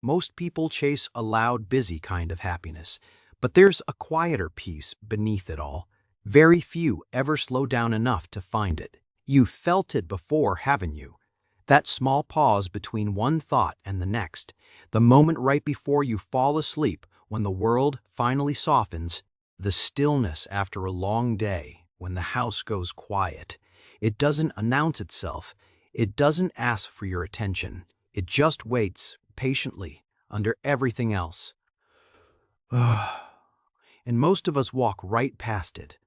Most people chase a loud, busy kind of happiness, but there's a quieter peace beneath it all. Very few ever slow down enough to find it. You've felt it before, haven't you? That small pause between one thought and the next, the moment right before you fall asleep when the world finally softens, the stillness after a long day when the house goes quiet. It doesn't announce itself. It doesn't ask for your attention. It just waits patiently under everything else. And most of us walk right past it.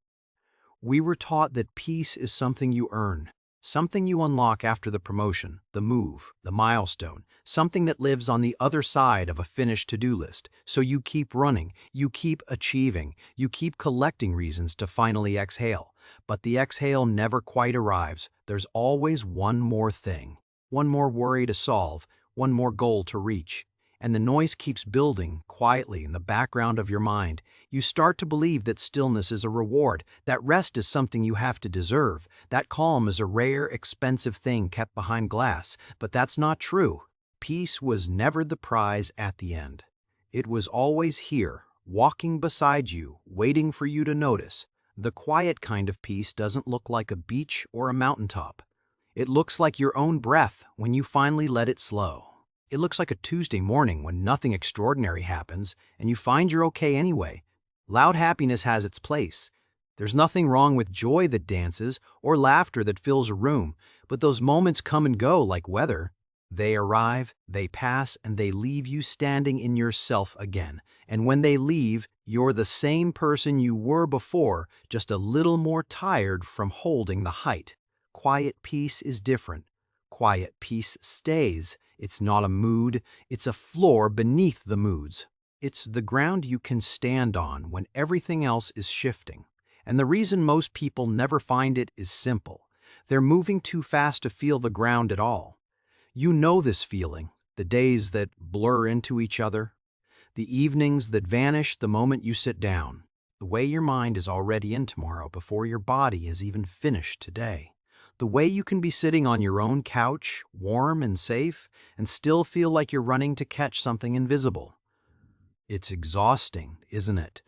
We were taught that peace is something you earn, something you unlock after the promotion, the move, the milestone, something that lives on the other side of a finished to-do list. So you keep running, you keep achieving, you keep collecting reasons to finally exhale. But the exhale never quite arrives. There's always one more thing, one more worry to solve, one more goal to reach. And the noise keeps building quietly in the background of your mind. You start to believe that stillness is a reward, that rest is something you have to deserve, that calm is a rare, expensive thing kept behind glass. But that's not true. Peace was never the prize at the end. It was always here, walking beside you, waiting for you to notice. The quiet kind of peace doesn't look like a beach or a mountaintop. It looks like your own breath when you finally let it slow. It looks like a Tuesday morning when nothing extraordinary happens and you find you're okay anyway. Loud happiness has its place. There's nothing wrong with joy that dances or laughter that fills a room, but those moments come and go like weather. They arrive, they pass, and they leave you standing in yourself again. And when they leave, you're the same person you were before, just a little more tired from holding the height. Quiet peace is different. Quiet peace stays. It's not a mood, it's a floor beneath the moods. It's the ground you can stand on when everything else is shifting. And the reason most people never find it is simple. They're moving too fast to feel the ground at all. You know this feeling, the days that blur into each other, the evenings that vanish the moment you sit down, the way your mind is already in tomorrow before your body has even finished today. The way you can be sitting on your own couch, warm and safe, and still feel like you're running to catch something invisible. It's exhausting, isn't it?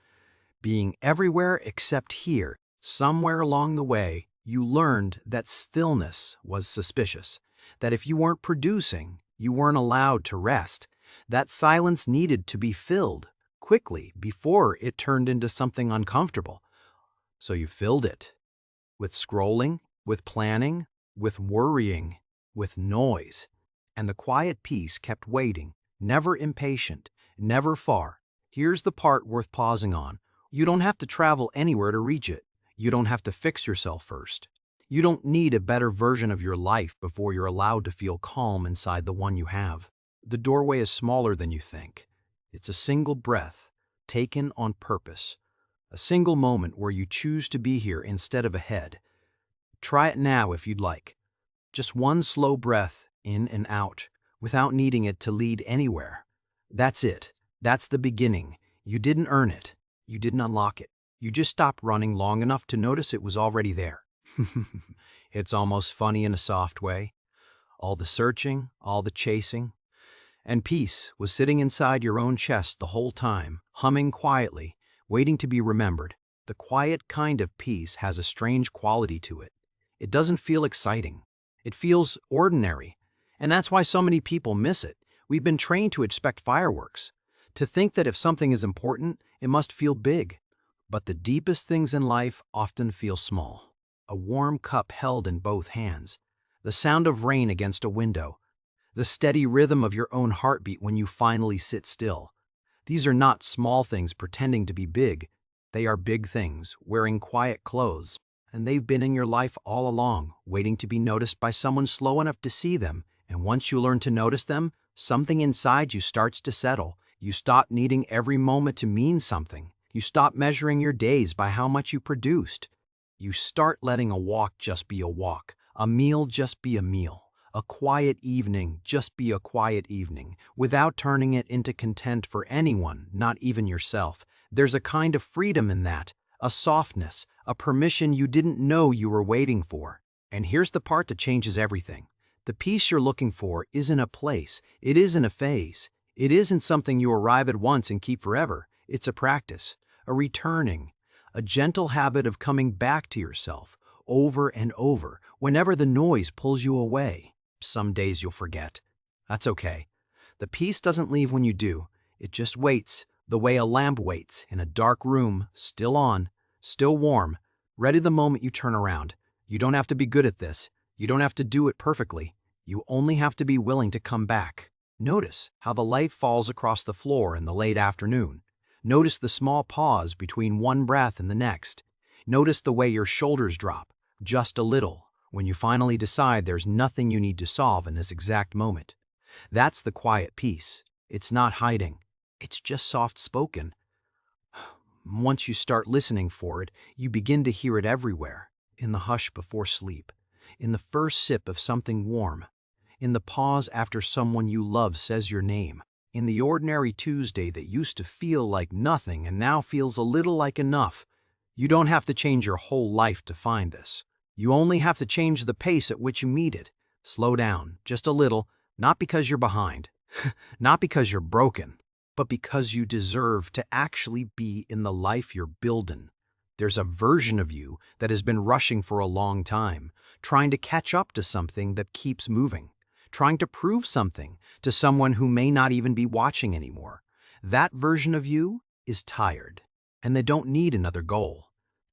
Being everywhere except here, somewhere along the way, you learned that stillness was suspicious, that if you weren't producing, you weren't allowed to rest, that silence needed to be filled quickly before it turned into something uncomfortable. So you filled it with scrolling, with planning, with worrying, with noise. And the quiet peace kept waiting, never impatient, never far. Here's the part worth pausing on. You don't have to travel anywhere to reach it. You don't have to fix yourself first. You don't need a better version of your life before you're allowed to feel calm inside the one you have. The doorway is smaller than you think. It's a single breath, taken on purpose. A single moment where you choose to be here instead of ahead. Try it now if you'd like. Just one slow breath in and out, without needing it to lead anywhere. That's it. That's the beginning. You didn't earn it. You didn't unlock it. You just stopped running long enough to notice it was already there. It's almost funny in a soft way. All the searching, all the chasing. And peace was sitting inside your own chest the whole time, humming quietly, waiting to be remembered. The quiet kind of peace has a strange quality to it. It doesn't feel exciting. It feels ordinary. And that's why so many people miss it. We've been trained to expect fireworks, to think that if something is important, it must feel big. But the deepest things in life often feel small. A warm cup held in both hands, the sound of rain against a window, the steady rhythm of your own heartbeat when you finally sit still. These are not small things pretending to be big. They are big things, wearing quiet clothes. And they've been in your life all along, waiting to be noticed by someone slow enough to see them. And once you learn to notice them, something inside you starts to settle. You stop needing every moment to mean something. You stop measuring your days by how much you produced. You start letting a walk just be a walk, a meal just be a meal, a quiet evening just be a quiet evening, without turning it into content for anyone, not even yourself. There's a kind of freedom in that. A softness, a permission you didn't know you were waiting for. And here's the part that changes everything. The peace you're looking for isn't a place, it isn't a phase, It isn't something you arrive at once and keep forever. It's a practice, a returning, a gentle habit of coming back to yourself over and over whenever the noise pulls you away. Some days you'll forget. That's okay. The peace doesn't leave when you do. It just waits, the way a lamp waits in a dark room, still on, still warm, ready the moment you turn around. You don't have to be good at this. You don't have to do it perfectly. You only have to be willing to come back. Notice how the light falls across the floor in the late afternoon. Notice the small pause between one breath and the next. Notice the way your shoulders drop, just a little, when you finally decide there's nothing you need to solve in this exact moment. That's the quiet peace. It's not hiding. It's just soft-spoken. Once you start listening for it, you begin to hear it everywhere. In the hush before sleep, in the first sip of something warm, in the pause after someone you love says your name, in the ordinary Tuesday that used to feel like nothing and now feels a little like enough. You don't have to change your whole life to find this. You only have to change the pace at which you meet it. Slow down, just a little, not because you're behind, not because you're broken, but because you deserve to actually be in the life you're building. There's a version of you that has been rushing for a long time, trying to catch up to something that keeps moving, trying to prove something to someone who may not even be watching anymore. That version of you is tired, and they don't need another goal.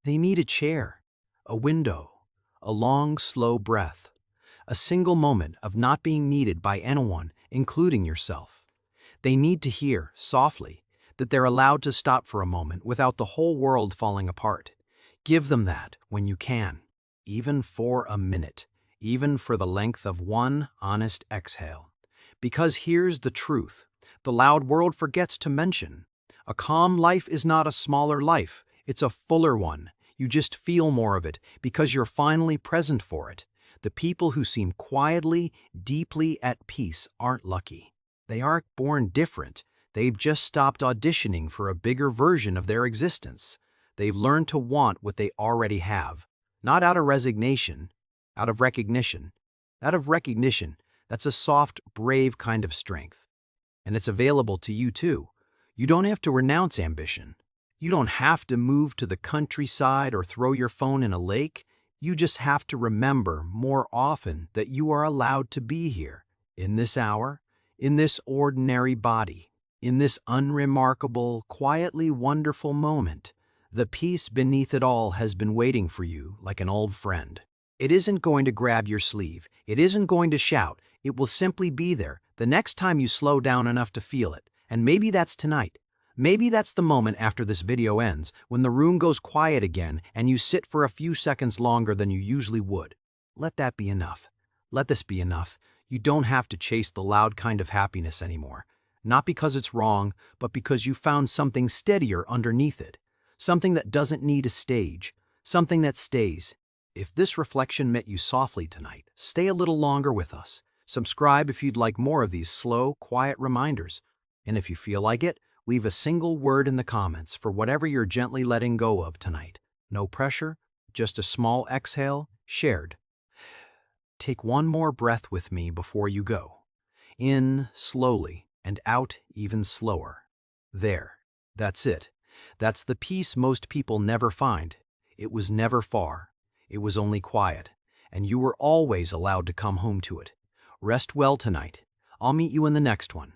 They need a chair, a window, a long, slow breath, a single moment of not being needed by anyone, including yourself. They need to hear, softly, that they're allowed to stop for a moment without the whole world falling apart. Give them that when you can, even for a minute, even for the length of one honest exhale. Because here's the truth, the loud world forgets to mention. A calm life is not a smaller life, it's a fuller one. You just feel more of it because you're finally present for it. The people who seem quietly, deeply at peace aren't lucky. They aren't born different. They've just stopped auditioning for a bigger version of their existence. They've learned to want what they already have, not out of resignation, out of recognition. Out of recognition, that's a soft, brave kind of strength. And it's available to you too. You don't have to renounce ambition. You don't have to move to the countryside or throw your phone in a lake. You just have to remember more often that you are allowed to be here, in this hour, in this ordinary body, in this unremarkable, quietly wonderful moment. The peace beneath it all has been waiting for you like an old friend. It isn't going to grab your sleeve. It isn't going to shout. It will simply be there the next time you slow down enough to feel it. And maybe that's tonight. Maybe that's the moment after this video ends, when the room goes quiet again and you sit for a few seconds longer than you usually would. Let that be enough. Let this be enough. You don't have to chase the loud kind of happiness anymore. Not because it's wrong, but because you found something steadier underneath it. Something that doesn't need a stage. Something that stays. If this reflection met you softly tonight, stay a little longer with us. Subscribe if you'd like more of these slow, quiet reminders. And if you feel like it, leave a single word in the comments for whatever you're gently letting go of tonight. No pressure, just a small exhale, shared. Take one more breath with me before you go. In slowly and out even slower. There. That's it. That's the peace most people never find. It was never far. It was only quiet. And you were always allowed to come home to it. Rest well tonight. I'll meet you in the next one.